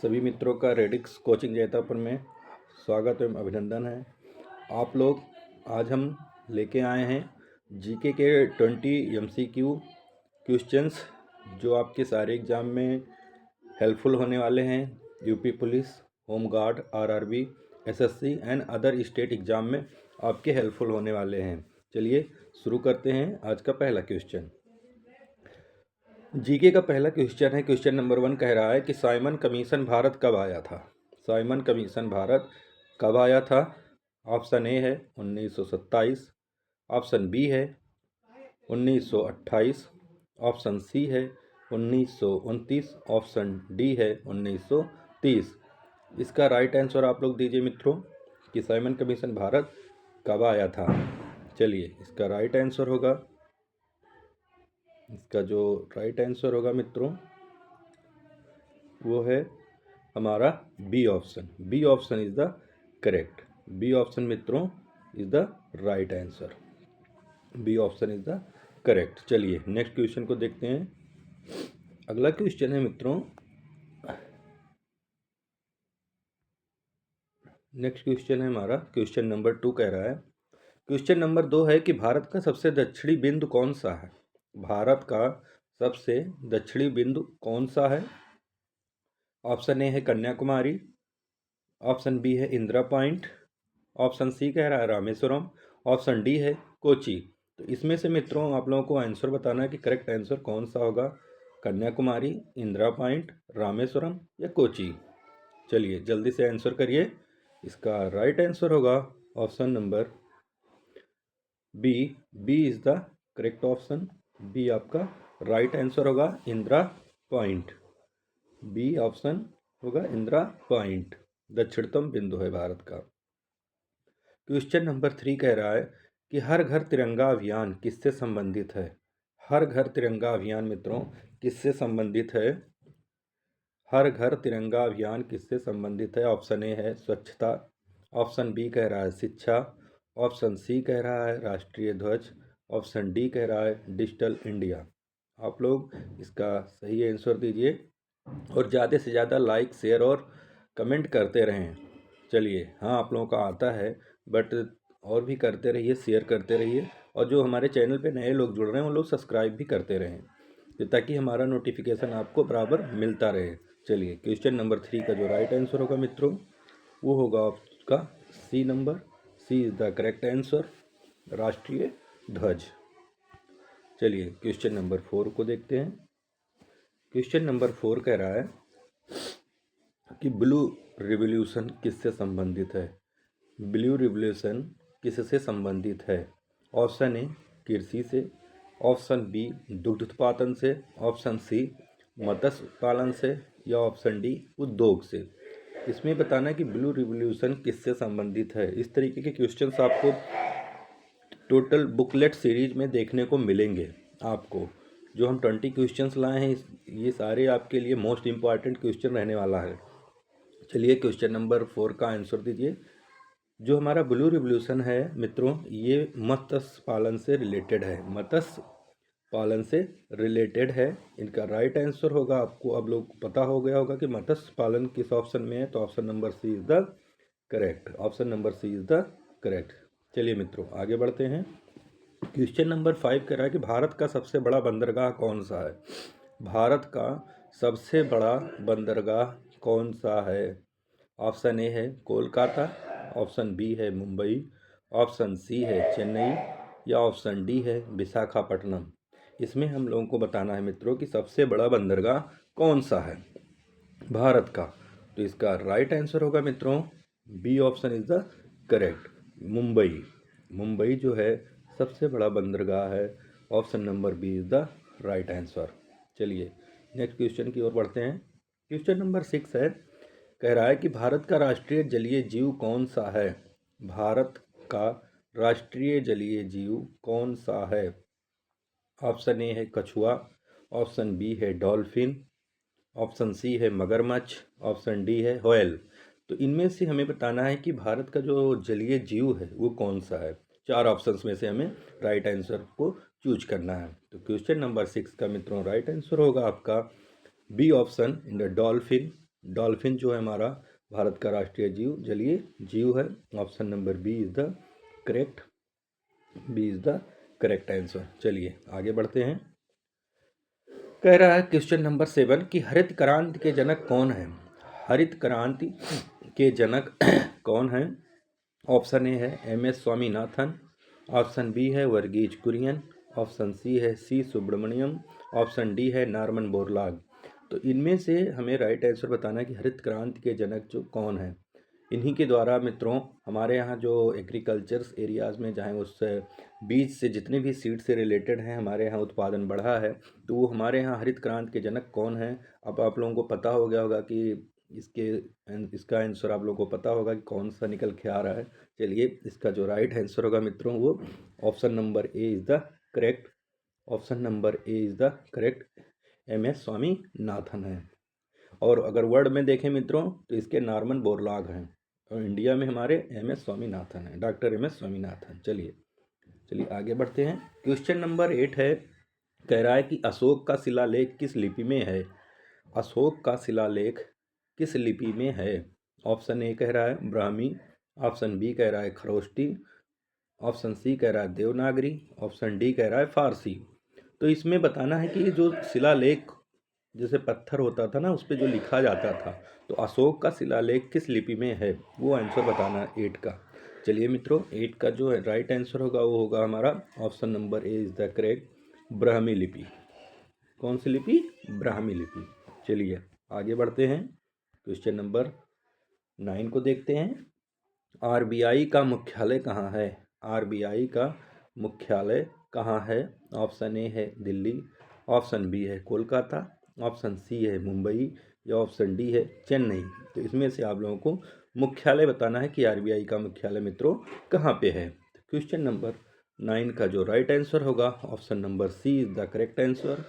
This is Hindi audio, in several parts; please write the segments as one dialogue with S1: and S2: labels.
S1: सभी मित्रों का रेडिक्स कोचिंग जैतापुर में स्वागत एवं अभिनंदन है। आप लोग आज हम लेके आए हैं जीके के 20 MCQ क्वेश्चंस जो आपके सारे एग्ज़ाम में हेल्पफुल होने वाले हैं। UP police, home guard, RRB, SSC and other state exam में आपके हेल्पफुल होने वाले हैं। चलिए शुरू करते हैं आज का पहला क्वेश्चन। जीके का पहला क्वेश्चन है। क्वेश्चन नंबर 1 कह रहा है कि साइमन कमीशन भारत कब आया था। साइमन कमीशन भारत कब आया था? ऑप्शन ए है 1927, ऑप्शन बी है 1928, ऑप्शन सी है 1929, ऑप्शन डी है 1930। इसका राइट आंसर आप लोग दीजिए मित्रों कि साइमन कमीशन भारत कब आया था। चलिए इसका राइट आंसर होगा, इसका जो राइट आंसर होगा मित्रों वो है हमारा B option. B option is the correct. B option मित्रों is the right answer. B option is the correct. चलिए नेक्स्ट क्वेश्चन को देखते हैं। अगला क्वेश्चन है मित्रों, नेक्स्ट क्वेश्चन है हमारा क्वेश्चन नंबर 2 कह रहा है। क्वेश्चन नंबर 2 है कि भारत का सबसे दक्षिणी बिंदु कौन सा है। भारत का सबसे दक्षिणी बिंदु कौन सा है? ऑप्शन ए है कन्याकुमारी, ऑप्शन बी है इंदिरा पॉइंट, ऑप्शन सी कह रहा है रामेश्वरम, ऑप्शन डी है कोची। तो इसमें से मित्रों आप लोगों को आंसर बताना है कि करेक्ट आंसर कौन सा होगा। कन्याकुमारी, इंदिरा पॉइंट, रामेश्वरम या कोची। चलिए जल्दी से आंसर करिए। इसका राइट आंसर होगा option number B. B is the correct option. B आपका राइट आंसर होगा, इंदिरा पॉइंट। बी ऑप्शन होगा इंदिरा पॉइंट, दक्षिणतम बिंदु है भारत का। क्वेश्चन नंबर 3 कह रहा है कि हर घर तिरंगा अभियान किससे संबंधित है। हर घर तिरंगा अभियान मित्रों किससे संबंधित है? हर घर तिरंगा अभियान किससे संबंधित है? ऑप्शन ए है स्वच्छता, ऑप्शन बी कह रहा है शिक्षा, ऑप्शन सी कह रहा है राष्ट्रीय ध्वज, ऑप्शन डी कह रहा है डिजिटल इंडिया। आप लोग इसका सही आंसर दीजिए और ज़्यादा से ज़्यादा लाइक, शेयर और कमेंट करते रहें। चलिए हाँ आप लोगों का आता है बट और भी करते रहिए, शेयर करते रहिए और जो हमारे चैनल पे नए लोग जुड़ रहे हैं वो लोग सब्सक्राइब भी करते रहें तो ताकि हमारा नोटिफिकेशन आपको बराबर मिलता रहे। चलिए क्वेश्चन नंबर 3 का जो राइट आंसर होगा मित्रों वो होगा आपका C number. C is the correct answer, राष्ट्रीय ध्वज। चलिए क्वेश्चन नंबर 4 को देखते हैं। क्वेश्चन नंबर 4 कह रहा है कि ब्लू रिवॉल्यूशन किससे संबंधित है। ब्लू रिवॉल्यूशन किससे संबंधित है? ऑप्शन ए कृषि से, ऑप्शन बी दुग्ध उत्पादन से, ऑप्शन सी मत्स्य पालन से या ऑप्शन डी उद्योग से। इसमें बताना है कि ब्लू रिवॉल्यूशन किससे संबंधित है। इस तरीके के क्वेश्चंस आपको टोटल बुकलेट सीरीज में देखने को मिलेंगे। आपको जो हम 20 क्वेश्चंस लाए हैं ये सारे आपके लिए मोस्ट इम्पॉर्टेंट क्वेश्चन रहने वाला है। चलिए क्वेश्चन नंबर 4 का आंसर दीजिए। जो हमारा ब्लू रिवॉल्यूशन है मित्रों ये मत्स्य पालन से रिलेटेड है। मत्स्य पालन से रिलेटेड है। इनका राइट आंसर होगा, आपको अब लोग पता हो गया होगा कि मत्स्य पालन किस ऑप्शन में है, तो option number C is the correct. Option number C is the correct. चलिए मित्रों आगे बढ़ते हैं। क्वेश्चन नंबर 5 कह रहा है कि भारत का सबसे बड़ा बंदरगाह कौन सा है। भारत का सबसे बड़ा बंदरगाह कौन सा है? ऑप्शन ए है कोलकाता, ऑप्शन बी है मुंबई, ऑप्शन सी है चेन्नई या ऑप्शन डी है विशाखापट्टनम। इसमें हम लोगों को बताना है मित्रों कि सबसे बड़ा बंदरगाह कौन सा है भारत का। तो इसका राइट आंसर होगा मित्रों B option is the correct, Mumbai. Mumbai जो है सबसे बड़ा बंदरगाह है। Option number B is the right answer. चलिए नेक्स्ट क्वेश्चन की ओर बढ़ते हैं। क्वेश्चन नंबर 6 है, कह रहा है कि भारत का राष्ट्रीय जलीय जीव कौन सा है। भारत का राष्ट्रीय जलीय जीव कौन सा है? ऑप्शन ए है कछुआ, ऑप्शन बी है डॉल्फिन, ऑप्शन सी है मगरमच्छ, ऑप्शन डी है व्हेल। तो इनमें से हमें बताना है कि भारत का जो जलीय जीव है वो कौन सा है। 4 ऑप्शंस में से हमें राइट आंसर को चूज करना है। तो क्वेश्चन नंबर 6 का मित्रों राइट आंसर होगा आपका B option in the dolphin. Dolphin जो है हमारा भारत का राष्ट्रीय जलीय जीव है। Option number B is the correct answer. चलिए आगे बढ़ते हैं। कह रहा है क्वेश्चन नंबर 7 कि हरित क्रांति के जनक कौन है। हरित क्रांति के जनक कौन है। ऑप्शन ए है एम.एस. स्वामीनाथन, ऑप्शन बी है वर्गीज कुरियन, ऑप्शन सी है सी सुब्रमण्यम, ऑप्शन डी है नॉर्मन बोरलॉग। तो इनमें से हमें राइट आंसर बताना है कि हरित क्रांति के जनक जो कौन है। इन्हीं के द्वारा मित्रों हमारे यहाँ जो एग्रीकल्चर्स एरियाज़ में जहाँ उस बीज से जितने भी सीड से रिलेटेड हैं हमारे यहाँ उत्पादन बढ़ा है, तो वो हमारे यहाँ हरित क्रांति के जनक कौन है। अब आप लोगों को पता हो गया होगा कि इसका आंसर आप लोगों को पता होगा कि कौन सा निकल के आ रहा है। चलिए इसका जो राइट आंसर होगा मित्रों वो option number A is the correct. Option number A is the correct M S. Swaminathan है। और अगर वर्ल्ड में देखें मित्रों तो इसके नॉर्मन बोरलॉग हैं और इंडिया में हमारे एम.एस. स्वामीनाथन हैं, डॉक्टर एम.एस. स्वामीनाथन। चलिए आगे बढ़ते हैं। क्वेश्चन नंबर 8 है, कह रहा है कि अशोक का शिलालेख किस लिपि में है। अशोक का शिलालेख किस लिपि में है। ऑप्शन ए कह रहा है ब्राह्मी, ऑप्शन बी कह रहा है खरोष्टी, ऑप्शन सी कह रहा है देवनागरी, ऑप्शन डी कह रहा है फारसी। तो इसमें बताना है कि जो शिलालेख जैसे पत्थर होता था ना उस पर जो लिखा जाता था, तो अशोक का शिलालेख किस लिपि में है वो आंसर बताना है 8 का। चलिए मित्रों 8 का जो है राइट आंसर होगा वो होगा हमारा option number A is the correct Brahmi लिपि। कौन सी लिपि। ब्राह्मी लिपि। चलिए आगे बढ़ते हैं। क्वेश्चन नंबर 9 को देखते हैं। आरबीआई का मुख्यालय कहाँ है। आरबीआई का मुख्यालय कहाँ है। ऑप्शन ए है दिल्ली, ऑप्शन बी है कोलकाता, ऑप्शन सी है मुंबई या ऑप्शन डी है चेन्नई। तो इसमें से आप लोगों को मुख्यालय बताना है कि आरबीआई का मुख्यालय मित्रों कहाँ पे है। तो क्वेश्चन नंबर 9 का जो राइट आंसर होगा option number C is the correct answer.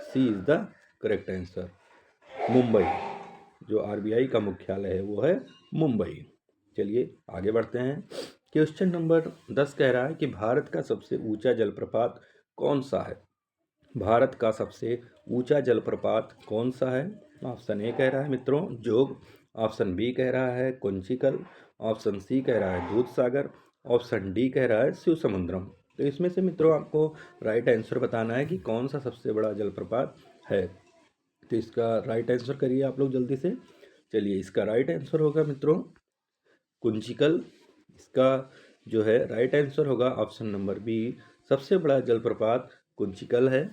S1: C is the correct answer. Mumbai, जो आरबीआई का मुख्यालय है वो है मुंबई। चलिए आगे बढ़ते हैं। क्वेश्चन नंबर 10 कह रहा है कि भारत का सबसे ऊंचा जलप्रपात कौन सा है। भारत का सबसे ऊंचा जलप्रपात कौन सा है। ऑप्शन ए कह रहा है मित्रों जोग, ऑप्शन बी कह रहा है कुंचिकल, ऑप्शन सी कह रहा है दूध सागर, ऑप्शन डी कह रहा है शिव समुद्रम। तो इसमें से मित्रों आपको राइट आंसर बताना है कि कौन सा सबसे बड़ा जलप्रपात है। तो इसका राइट आंसर करिए आप लोग जल्दी से। चलिए इसका राइट आंसर होगा मित्रों कुंचिकल। इसका जो है राइट आंसर होगा ऑप्शन नंबर बी, सबसे बड़ा जलप्रपात कुंचिकल है।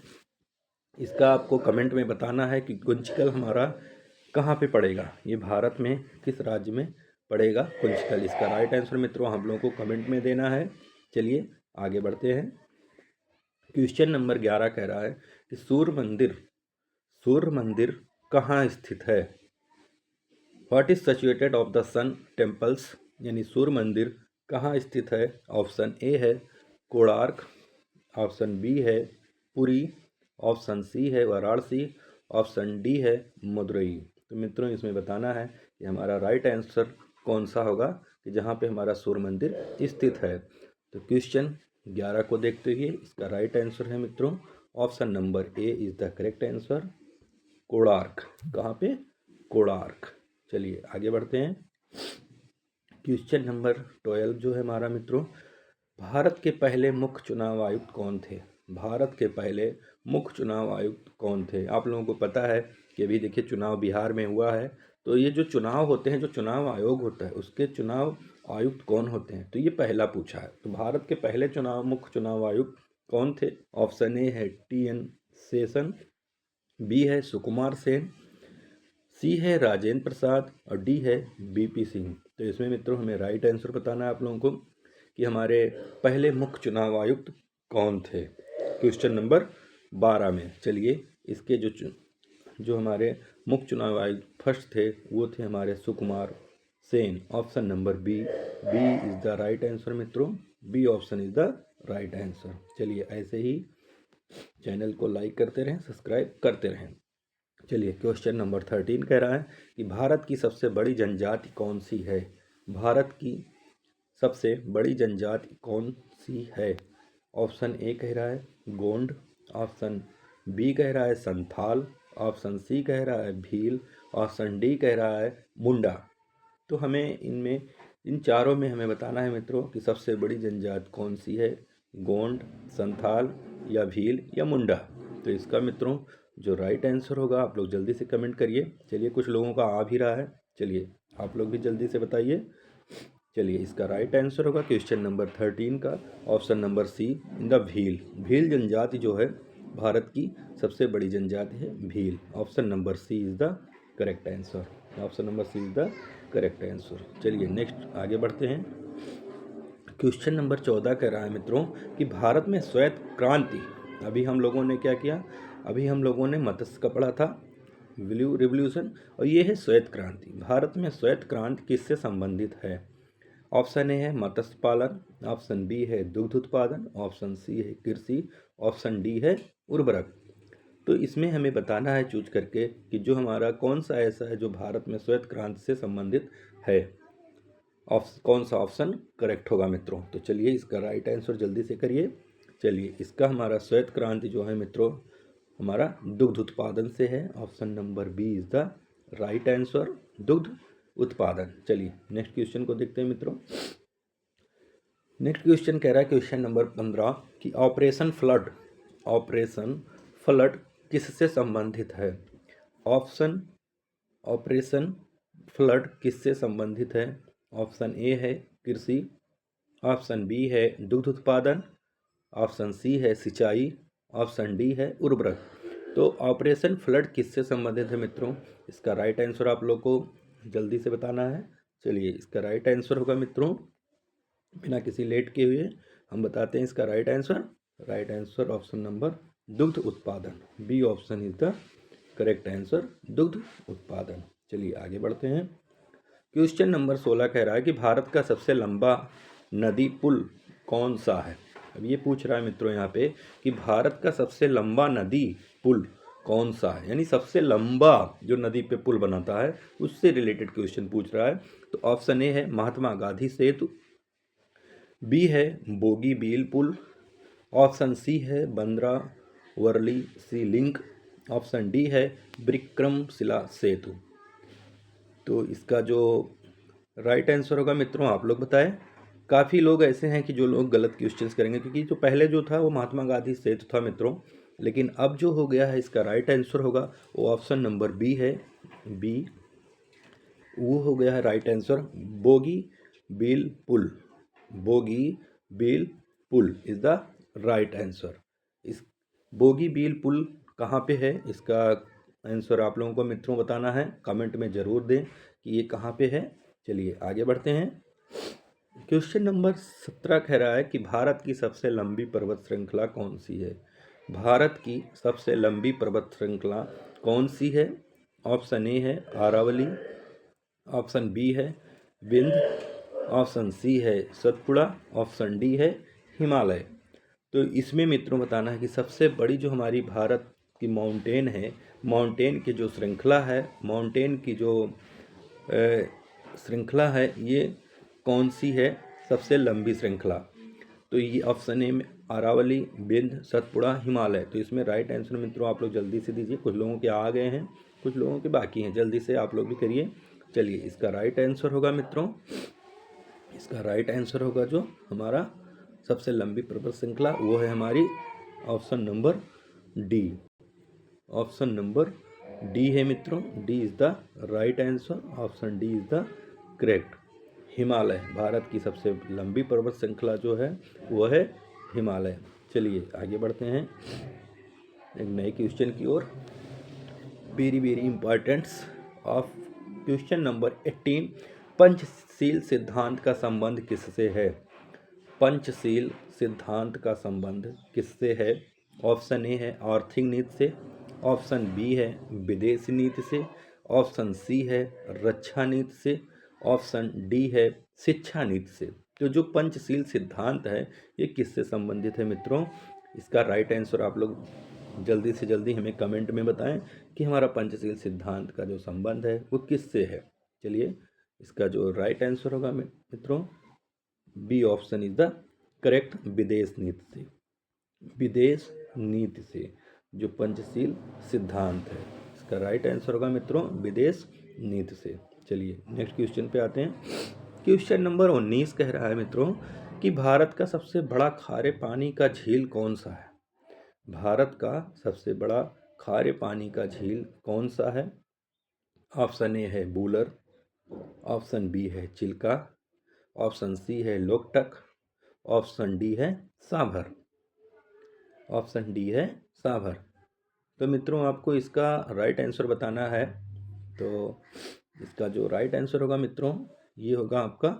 S1: इसका आपको कमेंट में बताना है कि कुंचिकल हमारा कहाँ पे पड़ेगा, ये भारत में किस राज्य में पड़ेगा कुंचिकल। इसका राइट आंसर मित्रों हम लोगों को कमेंट में देना है। चलिए आगे बढ़ते हैं। क्वेश्चन नंबर 11 कह रहा है कि सूर्य मंदिर कहाँ स्थित है। What is situated of the sun temples, यानी सूर्य मंदिर कहाँ स्थित है। ऑप्शन ए है कोणार्क, ऑप्शन बी है पुरी, ऑप्शन सी है वाराणसी, ऑप्शन डी है मदुरई। तो मित्रों इसमें बताना है कि हमारा राइट आंसर कौन सा होगा कि जहाँ पे हमारा सूर्य मंदिर स्थित है। तो क्वेश्चन 11 को देखते हुए इसका राइट आंसर है मित्रों option number A is the correct answer Konark. कहाँ पे कोणार्क। चलिए आगे बढ़ते हैं। क्वेश्चन नंबर 12 जो है हमारा मित्रों, भारत के पहले मुख्य चुनाव आयुक्त कौन थे। भारत के पहले मुख्य चुनाव आयुक्त कौन थे। आप लोगों को पता है कि अभी देखिए चुनाव बिहार में हुआ है, तो ये जो चुनाव होते हैं, जो चुनाव आयोग होता है उसके चुनाव आयुक्त कौन होते हैं, तो ये पहला पूछा है। तो भारत के पहले मुख्य चुनाव आयुक्त कौन थे। ऑप्शन ए है टी.एन. शेषन, बी है सुकुमार सेन, सी है राजेंद्र प्रसाद और डी है बीपी सिंह। तो इसमें मित्रों हमें राइट आंसर बताना है आप लोगों को कि हमारे पहले मुख्य चुनाव आयुक्त कौन थे क्वेश्चन नंबर 12 में। चलिए इसके जो हमारे मुख्य चुनाव आयुक्त फर्स्ट थे वो थे हमारे Sukumar Sen. Option number B is the right answer मित्रों। B option is the right answer. चलिए ऐसे ही चैनल को लाइक करते रहें, सब्सक्राइब करते रहें। चलिए क्वेश्चन नंबर 13 कह रहा है कि भारत की सबसे बड़ी जनजाति कौन सी है। भारत की सबसे बड़ी जनजाति कौन सी है। ऑप्शन ए कह रहा है गोंड, ऑप्शन बी कह रहा है संथाल, ऑप्शन सी कह रहा है भील, ऑप्शन डी कह रहा है मुंडा। तो हमें इनमें इन चारों में हमें बताना है मित्रों कि सबसे बड़ी जनजाति कौन सी है, गोंड, संथाल या भील या मुंडा। तो इसका मित्रों जो राइट आंसर होगा आप लोग जल्दी से कमेंट करिए। चलिए कुछ लोगों का आ भी रहा है, चलिए आप लोग भी जल्दी से बताइए। चलिए इसका राइट आंसर होगा क्वेश्चन नंबर 13 का option number C, the Bhil. Bhil जनजाति जो है भारत की सबसे बड़ी जनजाति है Bhil. Option number C is the correct answer. Option number C is the correct answer. चलिए नेक्स्ट आगे बढ़ते हैं। क्वेश्चन नंबर 14 कह रहा है मित्रों कि भारत में श्वेत क्रांति, अभी हम लोगों ने क्या किया, अभी हम लोगों ने मत्स्य का पढ़ा था, ब्लू रिवॉल्यूशन, और ये है श्वेत क्रांति। भारत में श्वेत क्रांति किससे संबंधित है? ऑप्शन ए है मत्स्य पालन, ऑप्शन बी है दुग्ध उत्पादन, ऑप्शन सी है कृषि, ऑप्शन डी है उर्वरक। तो इसमें हमें बताना है चूज करके कि जो हमारा कौन सा ऐसा है जो भारत में श्वेत क्रांति से संबंधित है। कौन सा ऑप्शन करेक्ट होगा मित्रों? तो चलिए इसका राइट आंसर जल्दी से करिए। चलिए इसका हमारा श्वेत क्रांति जो है मित्रों हमारा दुग्ध उत्पादन से है। Option number B is the right answer, दुग्ध उत्पादन। चलिए नेक्स्ट क्वेश्चन को देखते हैं मित्रों। नेक्स्ट क्वेश्चन कह रहा है क्वेश्चन नंबर 15 कि ऑपरेशन फ्लड किससे संबंधित है? ऑपरेशन फ्लड किससे संबंधित है? ऑप्शन ए है कृषि, ऑप्शन बी है दुग्ध उत्पादन, ऑप्शन सी है सिंचाई, ऑप्शन डी है उर्वरक। तो ऑपरेशन फ्लड किससे संबंधित है मित्रों? इसका राइट आंसर आप लोग को जल्दी से बताना है। चलिए इसका राइट आंसर होगा मित्रों, बिना किसी लेट के हुए हम बताते हैं इसका right answer. Right answer option number दुग्ध उत्पादन, B option is the correct answer, दुग्ध उत्पादन। चलिए आगे बढ़ते हैं। क्वेश्चन नंबर 16 कह रहा है कि भारत का सबसे लंबा नदी पुल कौन सा है? अब ये पूछ रहा है मित्रों यहाँ पे कि भारत का सबसे लंबा नदी पुल कौन सा है, यानी सबसे लंबा जो नदी पे पुल बनाता है उससे रिलेटेड क्वेश्चन पूछ रहा है। तो ऑप्शन ए है महात्मा गांधी सेतु, बी है बोगी बील पुल, ऑप्शन सी है बंद्रा वर्ली सी लिंक, ऑप्शन डी है विक्रमशिला सेतु। तो इसका जो राइट आंसर होगा मित्रों आप लोग बताएं। काफ़ी लोग ऐसे हैं कि जो लोग गलत क्वेश्चंस करेंगे, क्योंकि जो पहले जो था वो महात्मा गांधी सेतु था मित्रों, लेकिन अब जो हो गया है इसका राइट आंसर होगा वो ऑप्शन नंबर बी है, बी वो हो गया है राइट आंसर, बोगी बील पुल। बोगी बील पुल इज़ द राइट आंसर। इस बोगी बील पुल कहाँ पे है, इसका आंसर आप लोगों को मित्रों बताना है, कमेंट में ज़रूर दें कि ये कहाँ पे है। चलिए आगे बढ़ते हैं। क्वेश्चन नंबर 17 कह रहा है कि भारत की सबसे लंबी पर्वत श्रृंखला कौन सी है? भारत की सबसे लंबी पर्वत श्रृंखला कौन सी है? ऑप्शन ए है अरावली, ऑप्शन बी है विंध्य, ऑप्शन सी है सतपुड़ा, ऑप्शन डी है हिमालय। तो इसमें मित्रों बताना है कि सबसे बड़ी जो हमारी भारत की माउंटेन है, माउंटेन की जो श्रृंखला है, माउंटेन की जो श्रृंखला है ये कौन सी है सबसे लंबी श्रृंखला? तो ये ऑप्शन ए में अरावली, विंध्य, सतपुड़ा, हिमालय। तो इसमें राइट आंसर मित्रों आप लोग जल्दी से दीजिए, कुछ लोगों के आ गए हैं कुछ लोगों के बाकी हैं, जल्दी से आप लोग भी करिए। चलिए इसका राइट आंसर होगा मित्रों, इसका राइट आंसर होगा जो हमारा सबसे लंबी पर्वत श्रृंखला वो है हमारी option number D. Option number D है मित्रों, D is the right answer, option D is the correct. Himalaya, Bharat की सबसे लंबी पर्वत श्रृंखला जो है वो है हिमालय। चलिए आगे बढ़ते हैं एक नए क्वेश्चन की ओर। Very very importants of question number 18, Panchsheel सिद्धांत का संबंध किससे है? पंचशील सिद्धांत का संबंध किससे है? ऑप्शन ए है आर्थिक नीति से, ऑप्शन बी है विदेश नीति से, ऑप्शन सी है रक्षा नीति से, ऑप्शन डी है शिक्षा नीति से। तो जो पंचशील सिद्धांत है ये किससे संबंधित है मित्रों? इसका राइट आंसर आप लोग जल्दी से जल्दी हमें कमेंट में बताएं कि हमारा पंचशील सिद्धांत का जो संबंध है वो किससे है। चलिए इसका जो राइट आंसर होगा मित्रों B option is the correct, विदेश नीति से। विदेश नीति से जो पंचशील सिद्धांत है। इसका राइट आंसर होगा मित्रों विदेश नीति से। चलिए नेक्स्ट क्वेश्चन पे आते हैं। क्वेश्चन नंबर 19 कह रहा है मित्रों कि भारत का सबसे बड़ा खारे पानी का झील कौन सा है। भारत का सबसे बड़ा खारे पानी का झील कौन सा है। ऑप्शन ए है बूलर, ऑप्शन बी है चिल्का, ऑप्शन सी है लोकटक, ऑप्शन डी है सांभर। ऑप्शन डी है सांभर। तो मित्रों आपको इसका राइट आंसर बताना है। तो इसका जो राइट आंसर होगा मित्रों ये होगा आपका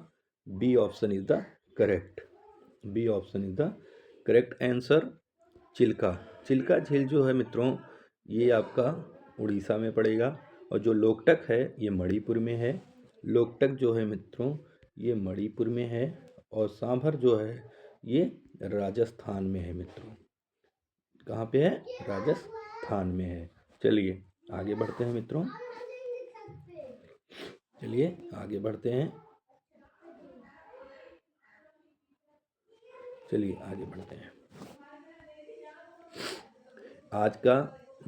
S1: B option is the correct. B option is the correct answer. Chilka. Chilka झील जो है मित्रों ये आपका उड़ीसा में पड़ेगा, और जो लोकटक है ये मणिपुर में है। लोकटक जो है मित्रों ये मणिपुर में है, और सांभर जो है ये राजस्थान में है मित्रों। कहाँ पे है? राजस्थान में है। चलिए आगे बढ़ते हैं मित्रों। चलिए आगे बढ़ते हैं। चलिए आगे बढ़ते हैं। आज का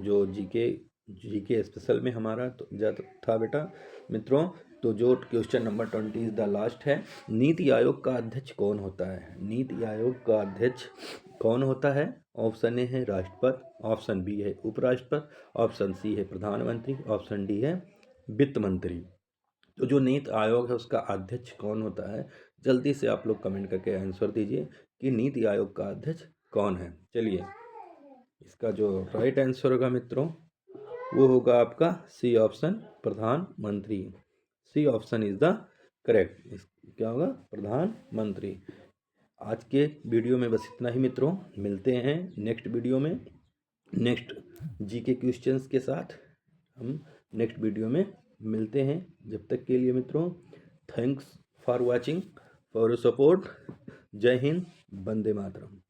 S1: जो जीके स्पेशल में हमारा तो था बेटा मित्रों, तो जो question number 20 is the last है। नीति आयोग का अध्यक्ष कौन होता है। नीति आयोग का अध्यक्ष कौन होता है। ऑप्शन ए है राष्ट्रपति, ऑप्शन बी है उपराष्ट्रपति, ऑप्शन सी है प्रधानमंत्री, ऑप्शन डी है वित्त मंत्री। तो जो नीति आयोग है उसका अध्यक्ष कौन होता है, जल्दी से आप लोग कमेंट करके आंसर दीजिए कि नीति आयोग का अध्यक्ष कौन है। चलिए इसका जो राइट आंसर होगा मित्रों वो होगा आपका सी ऑप्शन प्रधानमंत्री। C option is the correct. क्या होगा? प्रधानमंत्री। आज के वीडियो में बस इतना ही मित्रों, मिलते हैं नेक्स्ट वीडियो में नेक्स्ट जीके क्वेश्चंस के साथ। हम नेक्स्ट वीडियो में मिलते हैं। जब तक के लिए मित्रों thanks for watching, for your support. जय हिंद, वंदे मातरम।